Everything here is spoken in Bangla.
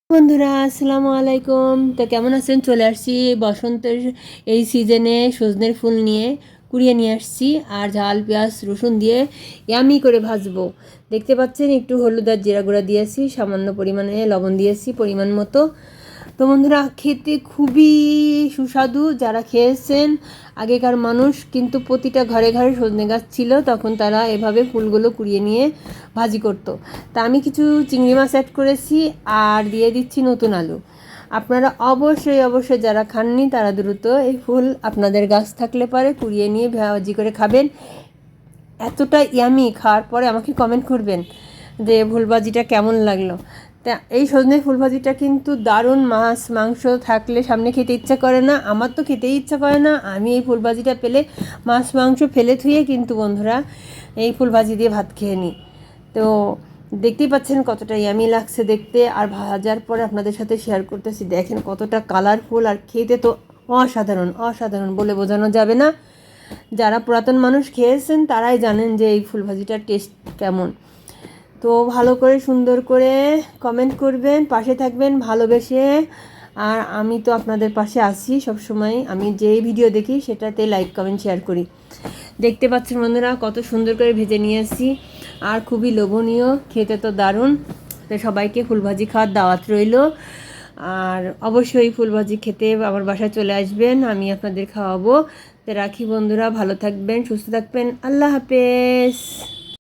বন্ধুরা আসসালামু আলাইকুম। তো কেমন আছেন? চলে আসছি বসন্তের এই সিজনে সজনের ফুল নিয়ে কুড়িয়ে নিয়ে আসছি আর ঝাল পেঁয়াজ রসুন দিয়ে ইয়ামি করে ভাজবো। দেখতে পাচ্ছেন একটু হলুদ আর জিরা গুঁড়া দিয়েছি, সামান্য পরিমাণে লবণ দিয়েছি পরিমাণ মতো। তো বন্ধুরা খেতে খুবই সুস্বাদু। যারা খেয়েছেন আগেকার মানুষ কিন্তু প্রতিটা ঘরে ঘরে সজনে গাছ ছিল, তখন তারা এভাবে ফুলগুলো কুড়িয়ে নিয়ে ভাজি করতো। তা আমি কিছু চিংড়ি মাছ অ্যাড করেছি আর দিয়ে দিচ্ছি নতুন আলু। আপনারা অবশ্যই যারা খাননি তারা দ্রুত এই ফুল আপনাদের গাছ থাকলে পরে কুড়িয়ে নিয়ে ভাজি করে খাবেন। এতটা ইয়ামি, খাওয়ার পরে আমাকে কমেন্ট করবেন যে ফুলভাজিটা কেমন লাগলো। তা এই সজনে ফুলভাজিটা কিন্তু দারুণ। মাছ মাংস থাকলে সামনে খেতে ইচ্ছা করে না, আমার তো খেতেই ইচ্ছা করে না। আমি এই ফুলভাজিটা পেলে মাছ মাংস ফেলে থুয়ে কিন্তু বন্ধুরা এই ফুলভাজি দিয়ে ভাত খেয়ে নিই। তো দেখতেই পাচ্ছেন কতটা ইয়ামি লাগছে দেখতে, আর ভাজার পরে আপনাদের সাথে শেয়ার করতেছি। দেখেন কতটা কালারফুল, আর খেতে তো অসাধারণ বলে বোঝানো যাবে না। যারা পুরাতন মানুষ খেয়েছেন তারাই জানেন যে এই ফুলভাজিটার টেস্ট কেমন। তো ভালো করে সুন্দর করে কমেন্ট করবেন, পাশে থাকবেন ভালোবেসে। আর আমি তো আপনাদের পাশে আছি সবসময়। আমি যেই ভিডিও দেখি সেটাতে লাইক কমেন্ট শেয়ার করি। দেখতে পাচ্ছেন বন্ধুরা কত সুন্দর করে ভেজে নিয়েছি, আর খুবই লোভনীয়, খেতে তো দারুণ। তো সবাইকে ফুলভাজি খাওয়ার দাওয়াত রইল। আর অবশ্যই ফুলভাজি খেতে আমার বাসায় চলে আসবেন, আমি আপনাদের খাওয়াবো। তো রাখি বন্ধুরা, ভালো থাকবেন, সুস্থ থাকবেন, আল্লাহ হাফেজ।